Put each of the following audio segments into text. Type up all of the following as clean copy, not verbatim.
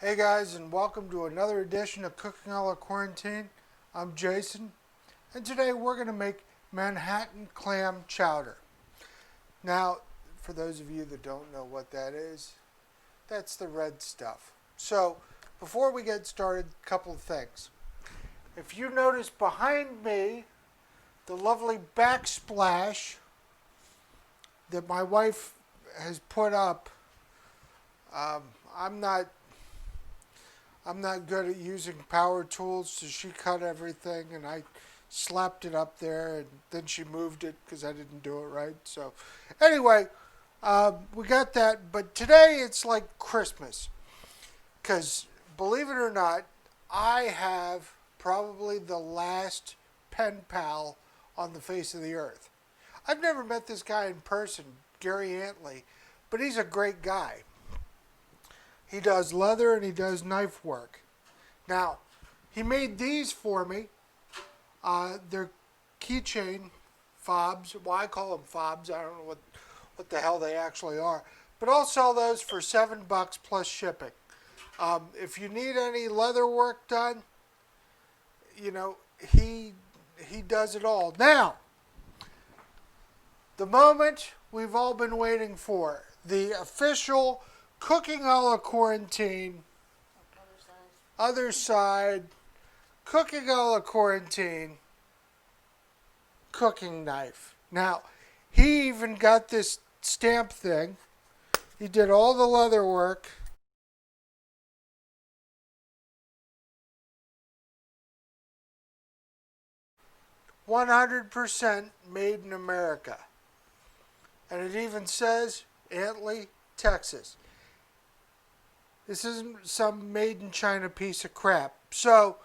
Hey guys, and welcome to another edition of Cooking a la Quarantine. I'm Jason, and today we're going to make Manhattan clam chowder. Now, for those of you that don't know what that is, that's the red stuff. So, before we get started, a couple of things. If you notice behind me, the lovely backsplash that my wife has put up, I'm not good at using power tools, so she cut everything and I slapped it up there, and then she moved it because I didn't do it right. So anyway, we got that, but today it's like Christmas because, believe it or not, I have probably the last pen pal on the face of the earth. I've never met this guy in person, Gary Antley, but he's a great guy. He does leather and he does knife work. Now, he made these for me. They're keychain fobs. Well, I call them fobs. I don't know what the hell they actually are. But I'll sell those for $7 plus shipping. If you need any leather work done, you know, he does it all. Now, the moment we've all been waiting for, the official Cooking a la Quarantine, other side, Cooking a la Quarantine, cooking knife. Now, he even got this stamp thing. He did all the leather work. "100% made in America." And it even says Antley, Texas. This isn't some made in China piece of crap. So,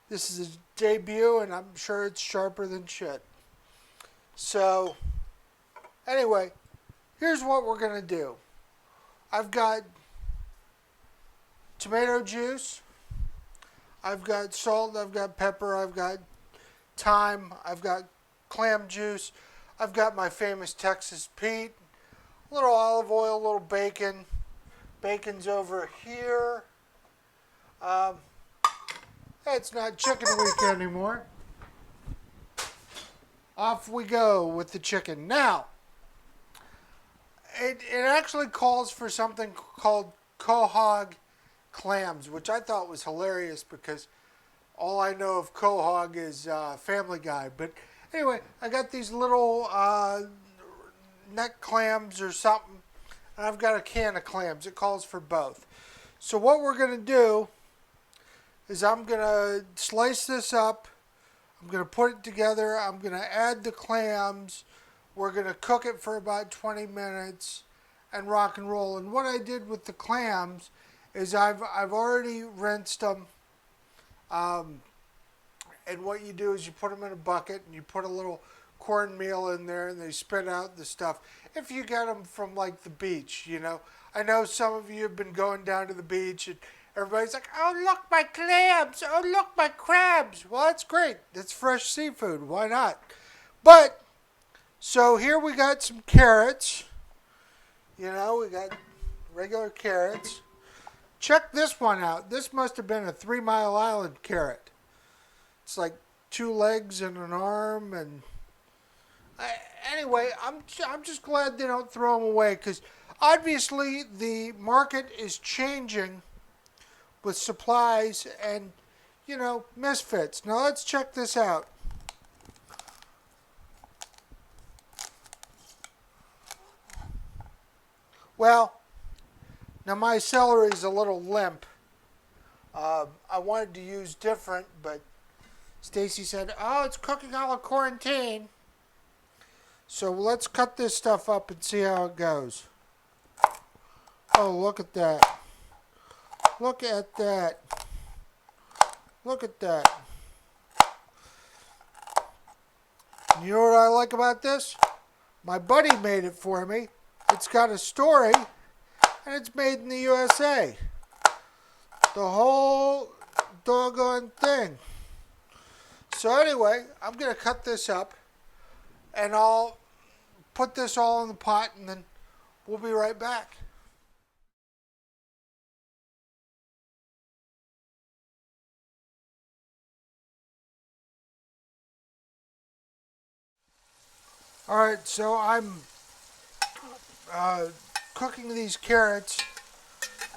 this is a debut, and I'm sure it's sharper than shit. So, anyway, here's what we're going to do. I've got tomato juice. I've got salt. I've got pepper. I've got thyme. I've got clam juice. I've got my famous Texas Pete. A little olive oil, a little bacon. Bacon's over here. It's not chicken week anymore. Off we go with the chicken. Now, it actually calls for something called quahog clams, which I thought was hilarious because all I know of quahog is Family Guy. But anyway, I got these little neck clams or something. And I've got a can of clams. It calls for both. So what we're going to do is I'm going to slice this up. I'm going to put it together. I'm going to add the clams. We're going to cook it for about 20 minutes and rock and roll. And what I did with the clams is I've already rinsed them. And what you do is you put them in a bucket and you put a little cornmeal in there and they spit out the stuff. If you get them from like the beach, you know. I know some of you have been going down to the beach and everybody's like, "Oh, look, my clams. Oh, look, my crabs." Well, that's great. That's fresh seafood. Why not? But, so here we got some carrots. You know, we got regular carrots. Check this one out. This must have been a 3 Mile Island carrot. It's like 2 legs and an arm, and anyway, I'm just glad they don't throw them away because obviously the market is changing with supplies and, you know, misfits. Now let's check this out. Well, now my celery is a little limp. I wanted to use different, but Stacy said, "Oh, it's Cooking a la Quarantine." So let's cut this stuff up and see how it goes. Oh, look at that. Look at that. Look at that. You know what I like about this? My buddy made it for me. It's got a story, and it's made in the USA. The whole doggone thing. So anyway, I'm going to cut this up, and I'll put this all in the pot, and then we'll be right back. Alright, so I'm cooking these carrots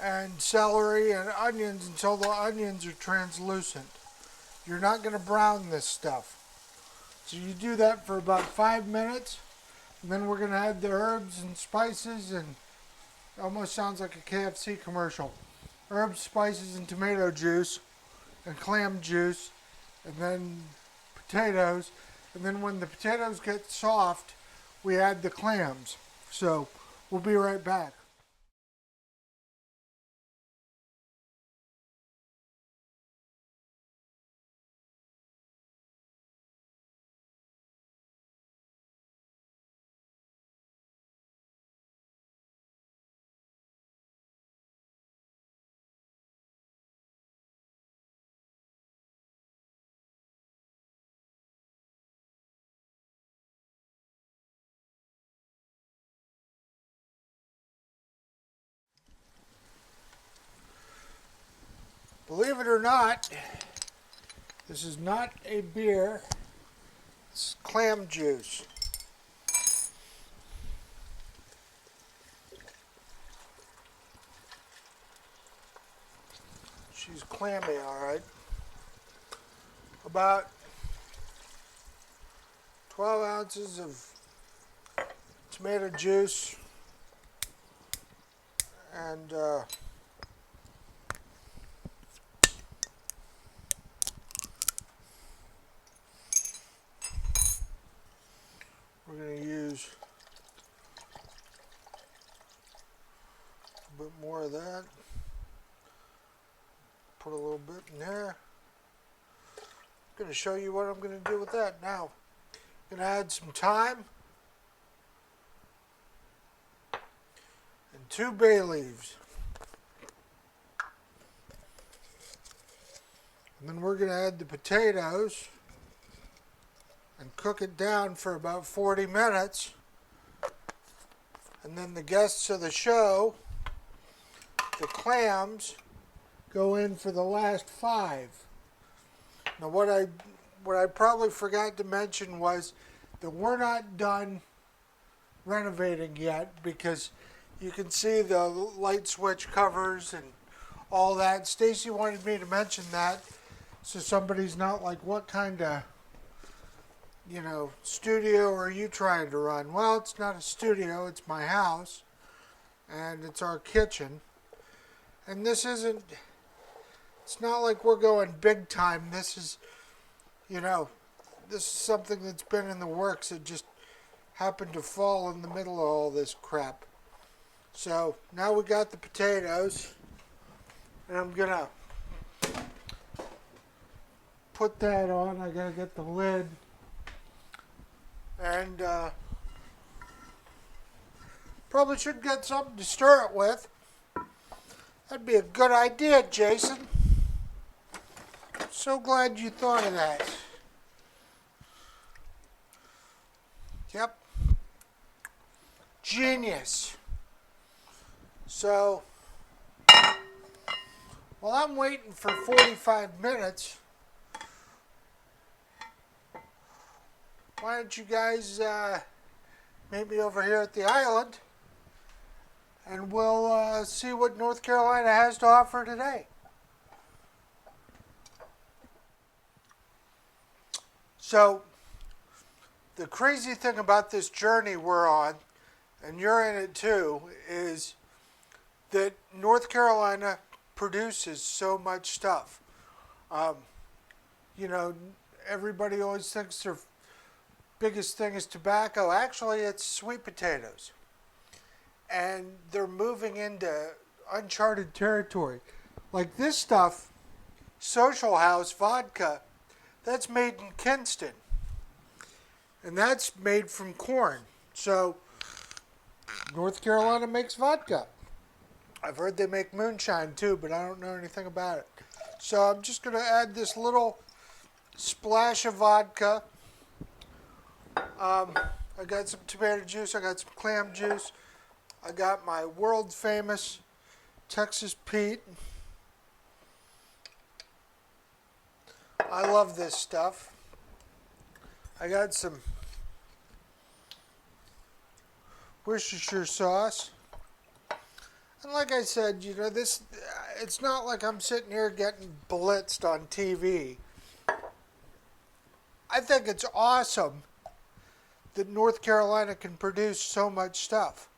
and celery and onions until the onions are translucent. You're not going to brown this stuff. So you do that for about 5 minutes, and then we're going to add the herbs and spices, and it almost sounds like a KFC commercial. Herbs, spices, and tomato juice, and clam juice, and then potatoes. And then when the potatoes get soft, we add the clams. So we'll be right back. Believe it or not, this is not a beer. It's clam juice. She's clammy, all right. About 12 ounces of tomato juice and we're going to use a bit more of that. Put a little bit in there. I'm going to show you what I'm going to do with that now. I'm going to add some thyme and 2 bay leaves. And then we're going to add the potatoes and cook it down for about 40 minutes. And then the guests of the show, the clams, go in for the last 5. Now what I probably forgot to mention was that we're not done renovating yet, because you can see the light switch covers and all that. Stacy wanted me to mention that so somebody's not like, what kind of, studio are you trying to run? Well, it's not a studio, it's my house, and it's our kitchen. And this isn't, it's not like we're going big time. This is, this is something that's been in the works. It just happened to fall in the middle of all this crap. So now we got the potatoes, and I'm going to put that on. I got to get the lid. And probably should get something to stir it with. That'd be a good idea, Jason. So glad you thought of that. Yep. Genius. So, while I'm waiting for 45 minutes, why don't you guys meet me over here at the island, and we'll see what North Carolina has to offer today. So, the crazy thing about this journey we're on, and you're in it too, is that North Carolina produces so much stuff. Everybody always thinks their biggest thing is tobacco. Actually, it's sweet potatoes. And they're moving into uncharted territory. Like this stuff, Social House vodka, that's made in Kinston. And that's made from corn. So, North Carolina makes vodka. I've heard they make moonshine too, but I don't know anything about it. So I'm just going to add this little splash of vodka. I got some tomato juice. I got some clam juice. I got my world famous Texas Pete. I love this stuff. I got some Worcestershire sauce. And like I said, you know, it's not like I'm sitting here getting blitzed on TV. I think it's awesome that North Carolina can produce so much stuff.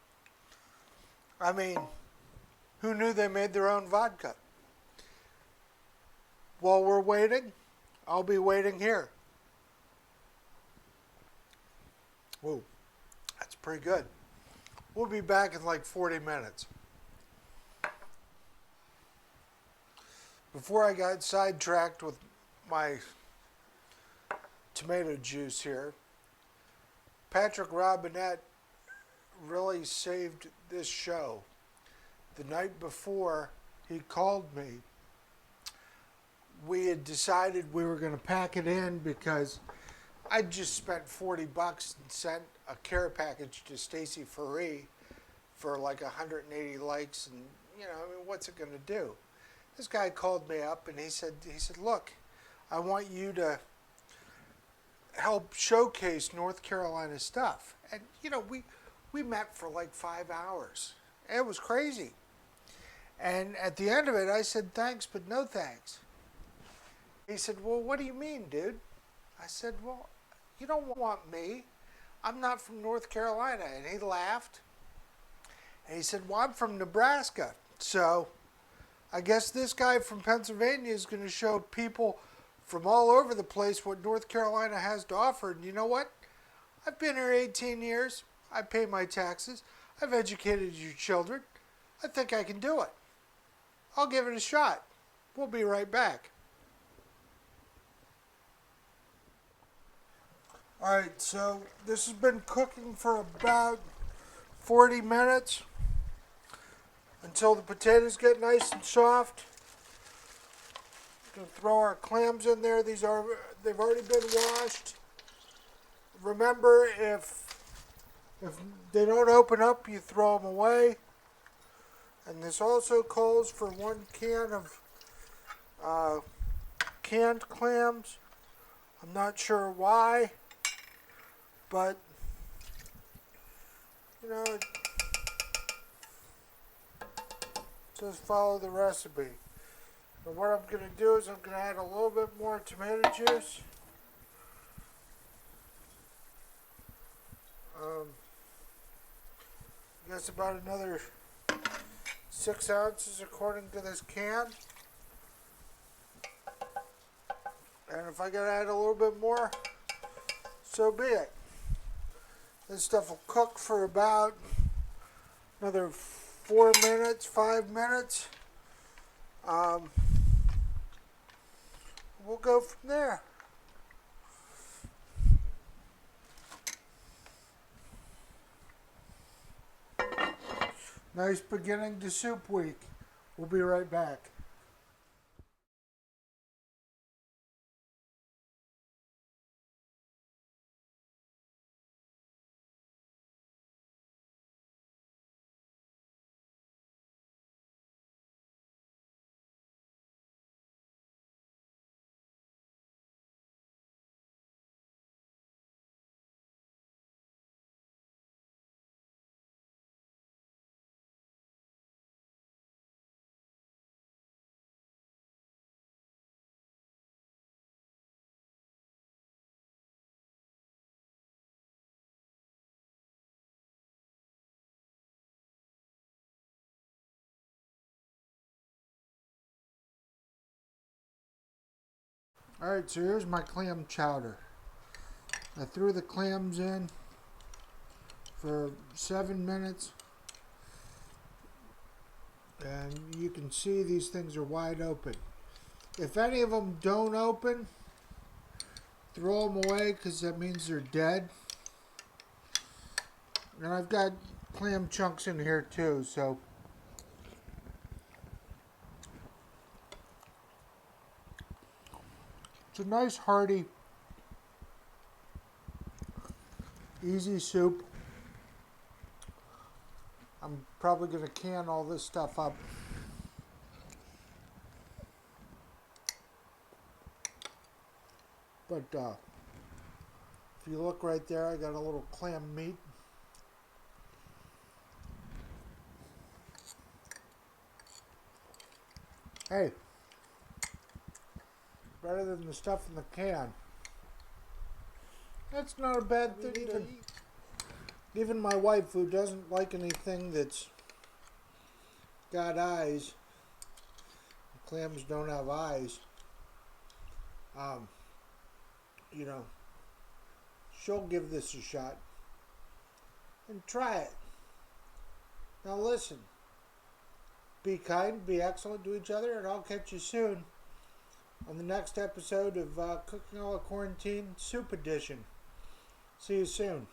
I mean, who knew they made their own vodka? While we're waiting, I'll be waiting here. Whoa, that's pretty good. We'll be back in like 40 minutes. Before I got sidetracked with my tomato juice here, Patrick Robinette really saved this show. The night before he called me, we had decided we were going to pack it in because I just spent $40 and sent a care package to Stacy Faree for like 180 likes, and you know, I mean, what's it going to do? This guy called me up and he said, look, I want you to help showcase North Carolina stuff. And you know, we met for like 5 hours. It was crazy. And at the end of it, I said, thanks, but no thanks. He said, well, what do you mean, dude? I said, well, you don't want me. I'm not from North Carolina. And he laughed. And he said, well, I'm from Nebraska. So I guess this guy from Pennsylvania is going to show people from all over the place what North Carolina has to offer. And you know what? I've been here 18 years. I pay my taxes. I've educated your children. I think I can do it. I'll give it a shot. We'll be right back. All right, so this has been cooking for about 40 minutes until the potatoes get nice and soft. We're going to throw our clams in there. They've already been washed. Remember, if they don't open up, you throw them away. And this also calls for 1 can of canned clams. I'm not sure why, but you know, just follow the recipe. And what I'm going to do is I'm going to add a little bit more tomato juice. I guess about another 6 ounces according to this can. And if I gotta add a little bit more, so be it. This stuff will cook for about another 4 minutes, 5 minutes. We'll go from there. Nice beginning to soup week. We'll be right back. Alright, so here's my clam chowder. I threw the clams in for 7 minutes. And you can see these things are wide open. If any of them don't open, throw them away because that means they're dead. And I've got clam chunks in here too, so it's a nice hearty, easy soup. I'm probably going to can all this stuff up. But if you look right there, I got a little clam meat. Hey, better than the stuff in the can. That's not a bad thing to eat. Even my wife, who doesn't like anything that's got eyes, clams don't have eyes, um, you know, she'll give this a shot and try it. Now listen, be kind, be excellent to each other, and I'll catch you soon on the next episode of Cooking All Quarantine Soup Edition. See you soon.